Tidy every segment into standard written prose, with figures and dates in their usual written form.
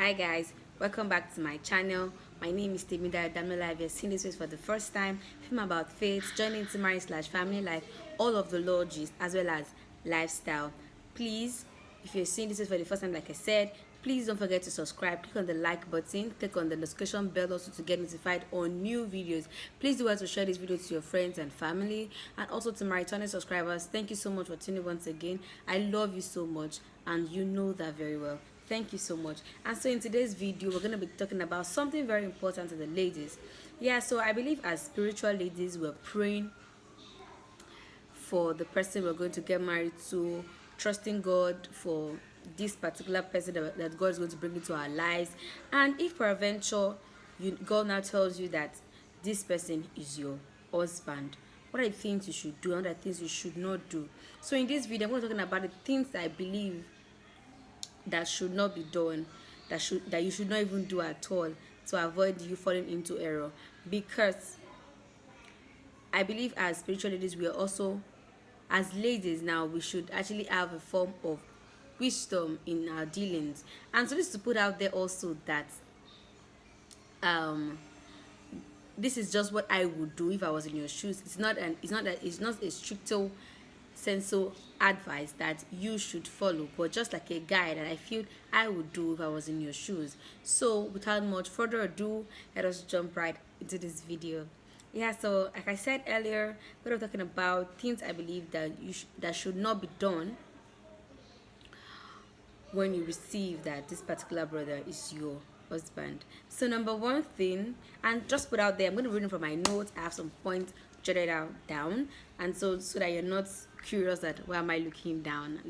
Hi guys, welcome back to my channel. My name is Temida Damola. If you're seeing this for the first time, film about faith, joining into marriage/family life, all of the lodges as well as lifestyle. Please, if you're seeing this for the first time, like I said, please don't forget to subscribe. Click on the like button, click on the notification bell also to get notified on new videos. Please do well to share this video to your friends and family, and also to my returning subscribers. Thank you so much for tuning once again. I love you so much, and you know that very well. Thank you so much. And so in today's video, we're going to be talking about something very important to the ladies. Yeah, so I believe as spiritual ladies, we're praying for the person we're going to get married to, trusting God for this particular person that God is going to bring into our lives. And if peradventure God now tells you that this person is your husband, what are the things you should do and what are the things you should not do? So in this video, I'm going to be talking about the things that I believe that should not be done, that you should not even do at all, to avoid you falling into error. Because I believe as spiritual ladies, we are also, as ladies now, we should actually have a form of wisdom in our dealings. And so this is to put out there also that um this is just what I would do if I was in your shoes. It's not a stricto sensu advice that you should follow, but just like a guide that I feel I would do if I was in your shoes. So without much further ado, let us jump right into this video. Yeah, so like I said earlier, we were talking about things I believe that that should not be done when you receive that this particular brother is your husband. So number one thing, and just put out there, I'm going to read it from my notes. I have some points jotted out down, and so that you're not curious that why am I looking down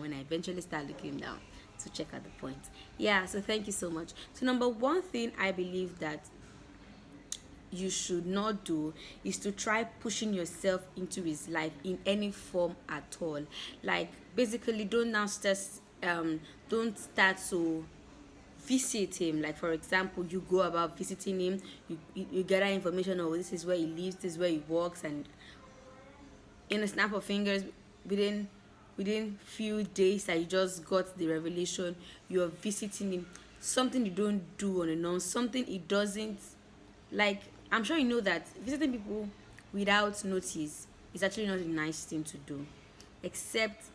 when I eventually start looking down to check out the point. Yeah, so thank you so much. So number one thing I believe that you should not do is to try pushing yourself into his life in any form at all. Like basically don't start to visit him. Like for example, you go about visiting him, you gather information. Oh, this is where he lives, this is where he works, and in a snap of fingers, within few days that you just got the revelation, you're visiting him. Something you don't do on and on, something he doesn't like. I'm sure you know that visiting people without notice is actually not a nice thing to do, except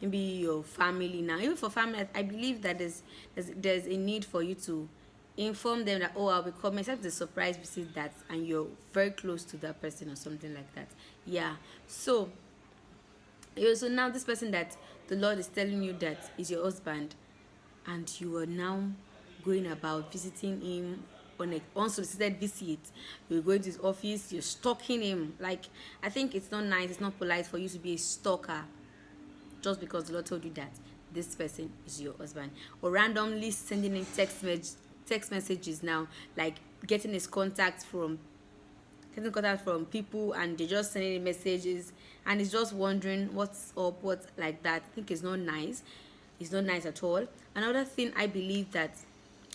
maybe your family. Now even for family, I believe that there's a need for you to inform them that, oh, I'll be coming, except the surprise visit that and you're very close to that person or something like that. Yeah, so so now this person that the Lord is telling you that is your husband, and you are now going about visiting him on an unsolicited visit. You're going to his office, you're stalking him. Like, I think it's not nice, it's not polite for you to be a stalker just because the Lord told you that this person is your husband. Or randomly sending him text messages now, like getting contact from people, and they're just sending him messages, and he's just wondering what's up, what like that. I think it's not nice. It's not nice at all. Another thing I believe that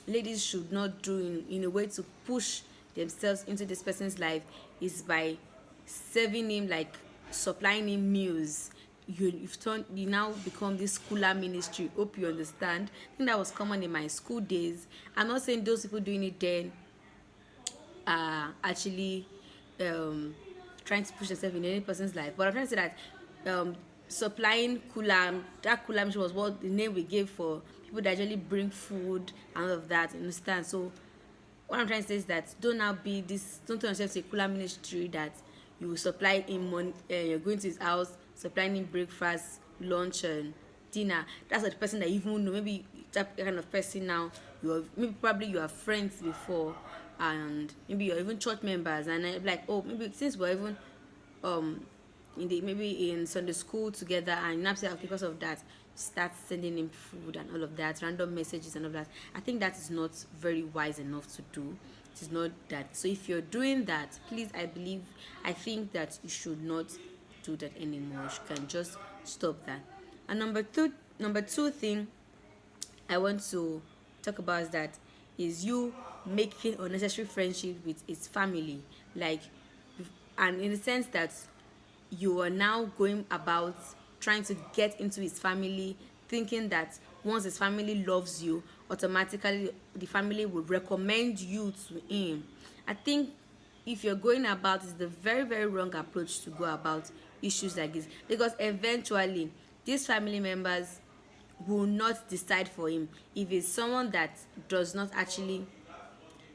ladies should not do in a way to push themselves into this person's life is by serving him, like supplying him meals. You now become this schooler ministry. Hope you understand. I think that was common in my school days. I'm not saying those people doing it then actually trying to push themselves in any person's life, but I'm trying to say that supplying kulam, that kulam was what the name we gave for people that actually bring food and all of that, understand? So what I'm trying to say is that don't turn yourself to a kula ministry that you will supply him money. You're going to his house, supplying him breakfast, lunch, and dinner. That's not the person that you even know. Maybe that kind of person now, probably you are friends before, and maybe you're even church members, and like, oh, maybe since we're even maybe in Sunday school together, and now say, okay, because of that, start sending him food and all of that, random messages and all of that. I think that is not very wise enough to do. It is not that. So if you're doing that, please, I think that you should not do that anymore. You can just stop that. And number two thing I want to talk about is you making unnecessary friendship with his family, like, and in the sense that you are now going about trying to get into his family, thinking that once his family loves you, automatically the family will recommend you to him. I think if you're going about, it's the very very wrong approach to go about issues like this, because eventually these family members will not decide for him if it's someone that does not actually.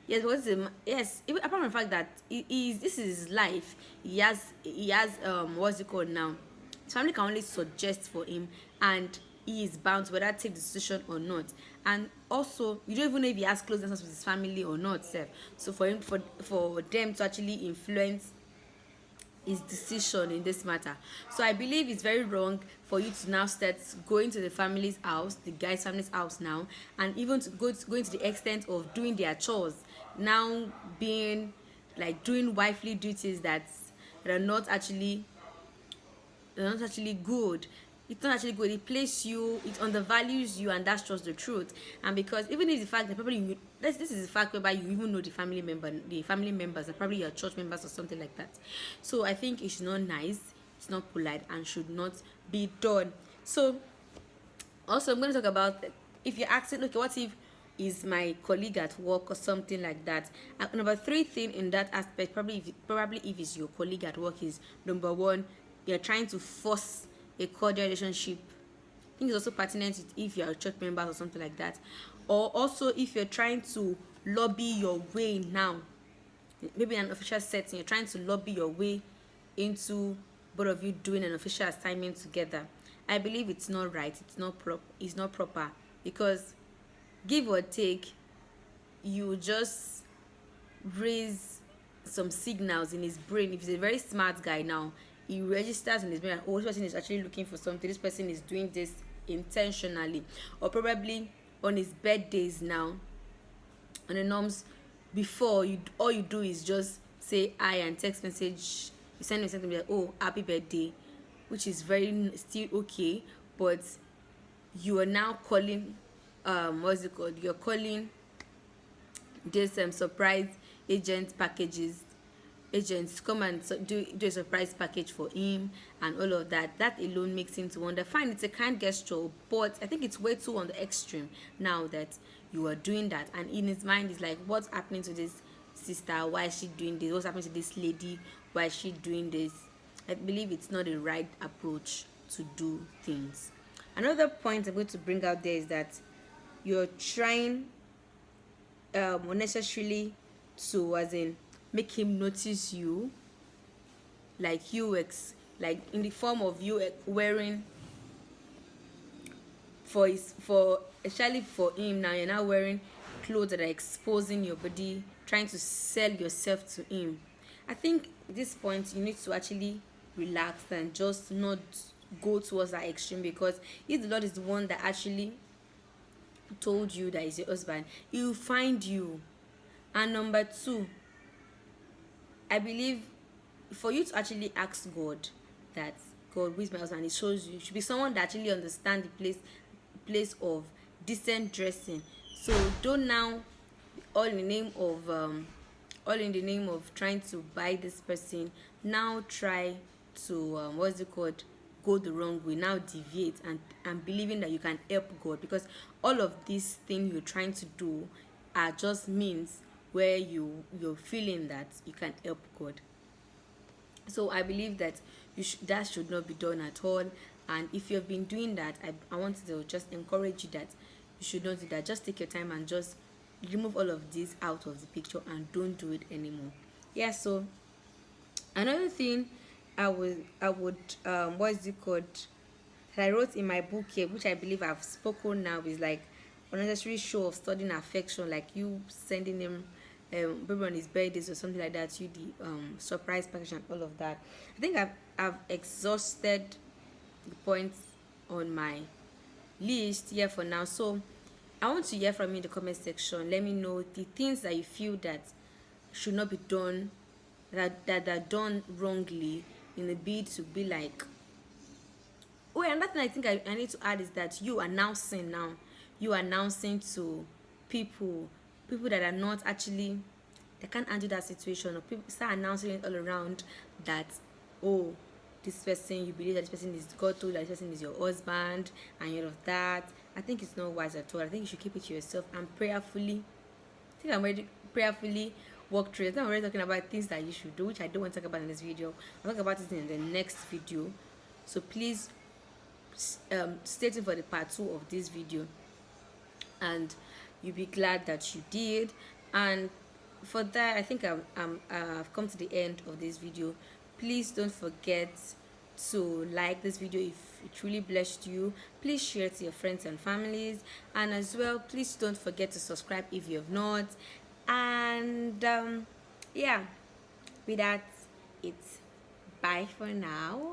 Yes, yes, even apart from the fact that this is his life, he has what's it called now, his family can only suggest for him, and he is bound to whether take the decision or not. And also you don't even know if he has closeness with his family or not sef. So for him, for them to actually influence his decision in this matter. So I believe it's very wrong for you to now start going to the family's house, the guy's family's house now, and even to going to the extent of doing their chores, now being like doing wifely duties that are not actually good. It's not actually good. It places you, it undervalues you, and that's just the truth. And because even if the fact that probably this is the fact whereby you even know the family members are probably your church members or something like that. So I think it's not nice, it's not polite, and should not be done. So also I'm going to talk about, if you're asking, okay, what if is my colleague at work or something like that. And number three thing in that aspect, probably if it's your colleague at work, is number one, you're trying to force a cordial relationship. I think it's also pertinent if you're a church member or something like that. Or also if you're trying to lobby your way now, maybe in an official setting, you're trying to lobby your way into both of you doing an official assignment together. I believe it's not right, it's not proper, because give or take, you just raise some signals in his brain. If he's a very smart guy now, he registers in his brain, oh, this person is actually looking for something, this person is doing this intentionally. Or probably on his birthdays now, on the norms, before you, all you do is just say hi and text message, you send me something like, oh, happy birthday, which is very still okay. But you are now calling, what's it called, you're calling this surprise agents come and do a surprise package for him and all of that. That alone makes him to wonder, fine, it's a kind gesture, but I think it's way too on the extreme now that you are doing that. And in his mind is like, what's happening to this sister, why is she doing this, what's happening to this lady, why is she doing this? I believe it's not the right approach to do things. Another point I'm going to bring out there is that you're trying unnecessarily to, as in, make him notice you, like like in the form of you wearing especially for him now, you're now wearing clothes that are exposing your body, trying to sell yourself to him. I think at this point you need to actually relax and just not go towards that extreme, because if the Lord is the one that actually told you that is your husband, he will find you. And number two, I believe for you to actually ask God that, God, who is my husband, he shows you, should be someone that actually understands the place of decent dressing. So don't now, all in the name of trying to buy this person, now try to go the wrong way, now deviate and believing that you can help God, because all of these things you're trying to do are just means where you're feeling that you can help God. So I believe that that should not be done at all. And if you've been doing that, I want to just encourage you that you should not do that. Just take your time and just remove all of this out of the picture and don't do it anymore. Yeah. So another thing I would what's it called, that I wrote in my book here, which I believe I've spoken now, is like unnecessary show of studying affection, like you sending him maybe on his birthdays or something like that, you the surprise package and all of that. I think I've exhausted the points on my list here for now. So I want to hear from you in the comment section. Let me know the things that you feel that should not be done, that are done wrongly, in a bid to be like. Oh, another thing I think I need to add is that you announcing to people that are not actually, they can't handle that situation, or people start announcing it all around that, this person, you believe that this person is, God told that this person is your husband and all of that, I think it's not wise at all. I think you should keep it to yourself and prayerfully. I think I'm ready prayerfully walk through it. I'm already talking about things that you should do, which I don't want to talk about in this video. I'll talk about it in the next video. So please stay tuned for the part 2 of this video, and you'll be glad that you did. And for that, I think I've come to the end of this video. Please don't forget to like this video if it truly blessed you. Please share it to your friends and families, and as well, please don't forget to subscribe if you have not. And yeah, with that, it's bye for now.